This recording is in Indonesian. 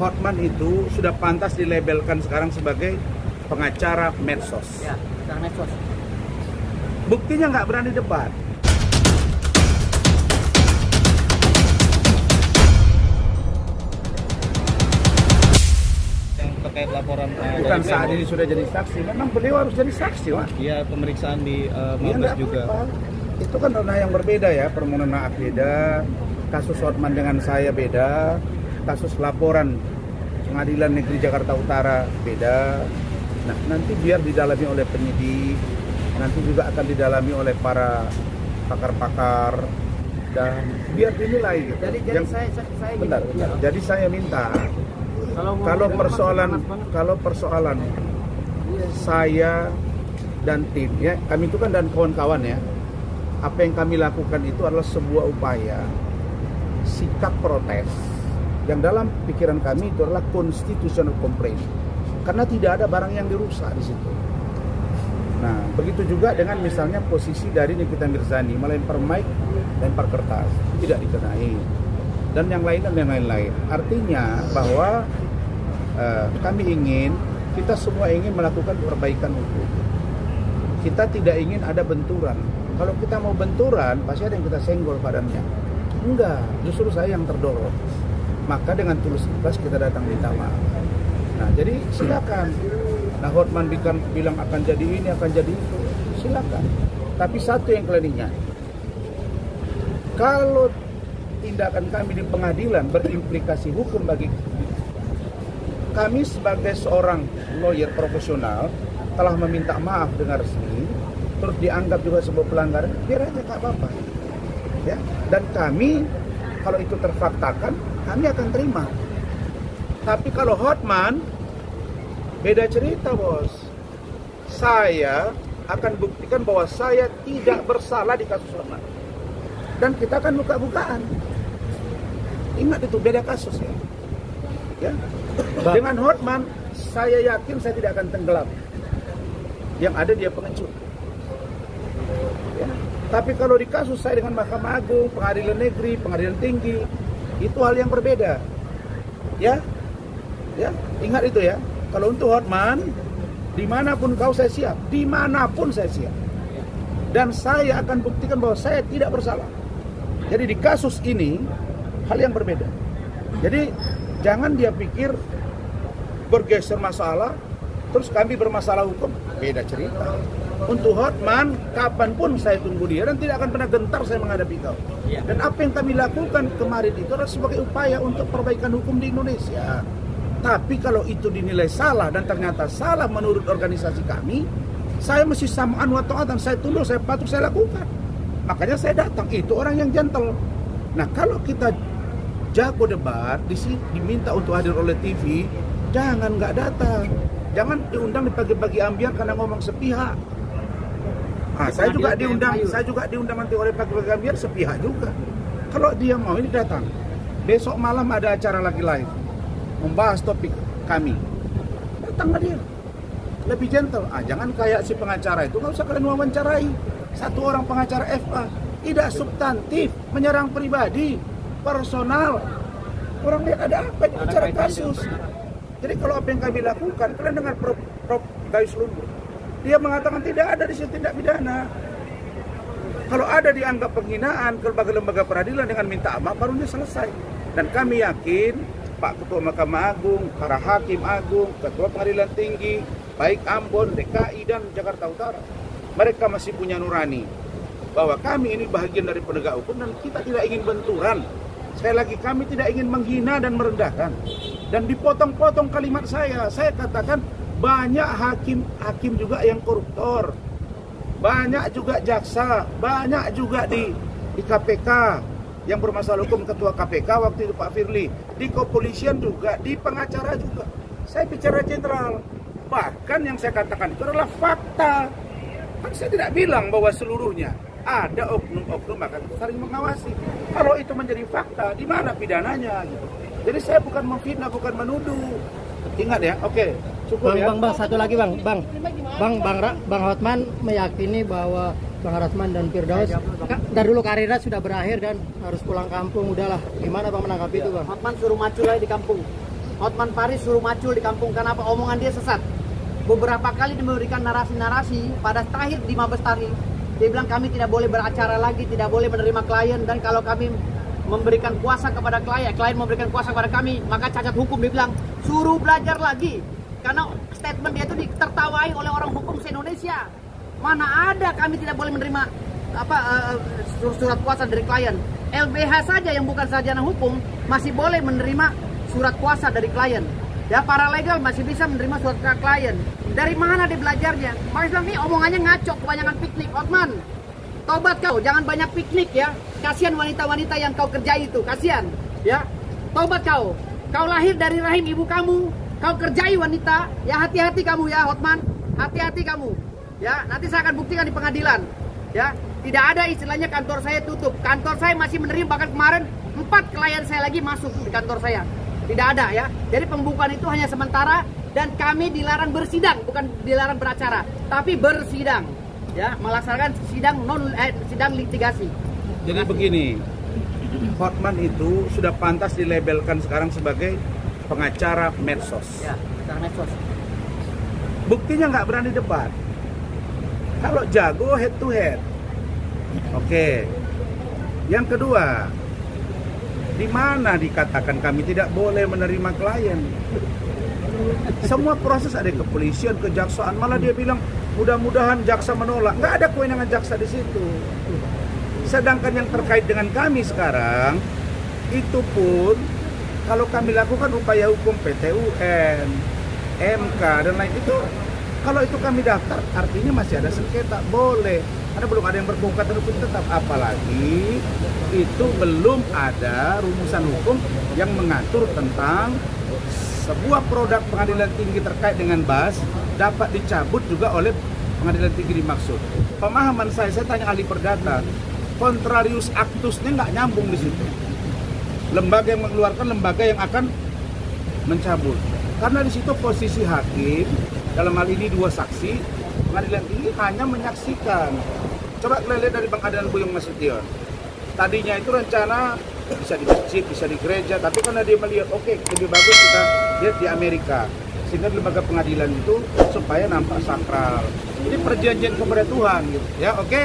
Hotman itu sudah pantas dilabelkan sekarang sebagai pengacara medsos. Ya, pengacara medsos. Buktinya nggak berani debat. Yang terkait laporan Bukan saat ini sudah jadi saksi. Memang beliau harus jadi saksi, Pak. Iya, pemeriksaan di Iya, Mabes juga. Apa-apa. Itu kan ranah yang berbeda ya, permohonan maaf beda, kasus Hotman dengan saya beda, kasus laporan Pengadilan Negeri Jakarta Utara beda. Nah, nanti biar didalami oleh penyidik, nanti juga akan didalami oleh para pakar-pakar dan biar dinilai gitu. Jadi saya bentar. Jadi saya minta kalau persoalan saya dan tim ya, kami itu kan dan kawan-kawan ya, apa yang kami lakukan itu adalah sebuah upaya sikap protes yang dalam pikiran kami itu adalah constitutional complaint, karena tidak ada barang yang dirusak di situ. Nah, begitu juga dengan misalnya posisi dari Nikita Mirzani melempar mic, lempar kertas, tidak dikenai, dan yang lain. Artinya bahwa kami ingin, kita semua ingin melakukan perbaikan hukum. Kita tidak ingin ada benturan. Kalau kita mau benturan, pasti ada yang kita senggol badannya. Enggak, justru saya yang terdorong. Maka dengan tulus ikhlas kita datang minta maaf. Nah, jadi silakan. Nah, Hotman bilang akan jadi ini, akan jadi itu, silakan. Tapi satu yang kalian ingat, kalau tindakan kami di pengadilan berimplikasi hukum bagi kami sebagai seorang lawyer profesional telah meminta maaf dengan resmi, terus dianggap juga sebuah pelanggaran, biar aja tak apa-apa. Ya, dan kami kalau itu terfaktakan, kami akan terima. Tapi kalau Hotman, beda cerita, bos. Saya akan buktikan bahwa saya tidak bersalah di kasus Hotman. Dan kita akan buka-bukaan. Ingat itu, beda kasus ya. Ya. Dengan Hotman, saya yakin saya tidak akan tenggelam. Yang ada dia pengecut. Ya. Tapi kalau di kasus saya dengan Mahkamah Agung, Pengadilan Negeri, Pengadilan Tinggi, itu hal yang berbeda. Ya, ingat itu ya. Kalau untuk Hotman, dimanapun kau saya siap, dimanapun saya siap. Dan saya akan buktikan bahwa saya tidak bersalah. Jadi di kasus ini hal yang berbeda. Jadi jangan dia pikir bergeser masalah, terus kami bermasalah hukum, beda cerita. Untuk Hotman, kapanpun saya tunggu dia dan tidak akan pernah gentar saya menghadapi kau. Dan apa yang kami lakukan kemarin itu adalah sebagai upaya untuk perbaikan hukum di Indonesia. Tapi kalau itu dinilai salah dan ternyata salah menurut organisasi kami, saya mesti sam'an wa ta'atan, saya tunduk, saya patuh, saya lakukan. Makanya saya datang, itu orang yang gentle. Nah, kalau kita jago debat, diminta untuk hadir oleh TV, jangan nggak datang. Jangan diundang di pagi-pagi ambiar karena ngomong sepihak. Nah, saya juga diundang nanti oleh pagi-pagi ambiar sepihak juga. Kalau dia mau ini datang. Besok malam ada acara lagi live membahas topik kami. Datanglah dia. Lebih gentle. Jangan kayak si pengacara itu, nggak usah kalian wawancarai. Satu orang pengacara FA tidak substantif, menyerang pribadi, personal. Orang lihat ada apa di bicara kasus. Jadi kalau apa yang kami lakukan, kalian dengar Prof. Gayus Lumbur, dia mengatakan tidak ada di situ tindak pidana. Kalau ada dianggap penghinaan ke lembaga peradilan dengan minta maaf, barunya selesai. Dan kami yakin Pak Ketua Mahkamah Agung, para Hakim Agung, Ketua Pengadilan Tinggi, baik Ambon, DKI, dan Jakarta Utara, mereka masih punya nurani bahwa kami ini bagian dari penegak hukum dan kita tidak ingin benturan. Sekali lagi, kami tidak ingin menghina dan merendahkan. Dan dipotong-potong kalimat saya katakan banyak hakim juga yang koruptor, banyak juga jaksa, banyak juga di KPK yang bermasalah hukum, ketua KPK waktu itu Pak Firly, di kepolisian juga, di pengacara juga. Saya bicara jenderal. Bahkan yang saya katakan itu adalah fakta. Kan saya tidak bilang bahwa seluruhnya. Ada oknum-oknum akan saling mengawasi. Kalau itu menjadi fakta, di mana pidananya? Gitu. Jadi saya bukan memfitnah, bukan menuduh. Ingat ya, oke, cukup ya. Bang, satu lagi Bang Hotman meyakini bahwa Bang Rasman dan Firdaus dari dulu karirnya sudah berakhir dan harus pulang kampung. Udahlah, gimana Bang menanggapi itu Bang? Hotman suruh maju lagi di kampung. Hotman Paris suruh macul di kampung, kenapa omongan dia sesat. Beberapa kali dia memberikan narasi-narasi pada Tahir di Mabes Tahir. Dia bilang kami tidak boleh beracara lagi, tidak boleh menerima klien, dan kalau kami memberikan kuasa kepada klien memberikan kuasa kepada kami, maka cacat hukum. Dia bilang suruh belajar lagi, karena statement dia itu ditertawai oleh orang hukum se-Indonesia. Mana ada kami tidak boleh menerima surat kuasa dari klien. LBH saja yang bukan sarjana hukum masih boleh menerima surat kuasa dari klien. Ya, paralegal masih bisa menerima surat klien. Dari mana dia belajarnya? Makanya ini omongannya ngaco, kebanyakan piknik. Hotman, tobat kau, jangan banyak piknik ya. Kasihan wanita-wanita yang kau kerjai itu, kasihan. Ya, tobat kau. Kau lahir dari rahim ibu kamu, kau kerjai wanita. Ya, hati-hati kamu ya, Hotman. Hati-hati kamu. Ya, nanti saya akan buktikan di pengadilan. Ya, tidak ada istilahnya kantor saya tutup. Kantor saya masih menerima, bahkan kemarin 4 klien saya lagi masuk di kantor saya. Tidak ada ya. Jadi pembukaan itu hanya sementara, dan kami dilarang bersidang, bukan dilarang beracara, tapi bersidang. Ya, melaksanakan sidang litigasi. Jadi begini, Hotman itu sudah pantas dilabelkan sekarang sebagai pengacara medsos. Ya, pengacara medsos. Buktinya nggak berani debat. Kalau jago head to head. Oke. Yang kedua, di mana dikatakan kami tidak boleh menerima klien? Semua proses ada di kepolisian, kejaksaan, malah dia bilang mudah-mudahan jaksa menolak. Nggak ada kewenangan jaksa di situ. Sedangkan yang terkait dengan kami sekarang, itu pun kalau kami lakukan upaya hukum PT UN, MK dan lain itu, kalau itu kami daftar, artinya masih ada sengketa, boleh. Karena belum ada yang berkukuhan hukum tetap, apalagi itu belum ada rumusan hukum yang mengatur tentang sebuah produk pengadilan tinggi terkait dengan BAS dapat dicabut juga oleh pengadilan tinggi dimaksud. Pemahaman saya tanya ahli perdata, contrarius actusnya nggak nyambung di situ. Lembaga yang mengeluarkan, lembaga yang akan mencabut. Karena di situ posisi hakim, dalam hal ini 2 saksi, pengadilan tinggi hanya menyaksikan. Coba kalian lihat dari Bang Adnan Buyung Nasution. Tadinya itu rencana bisa di masjid, bisa di gereja, tapi karena dia melihat oke, lebih bagus kita lihat di Amerika, sehingga lembaga pengadilan itu supaya nampak sakral. Ini perjanjian kepada Tuhan gitu ya, oke?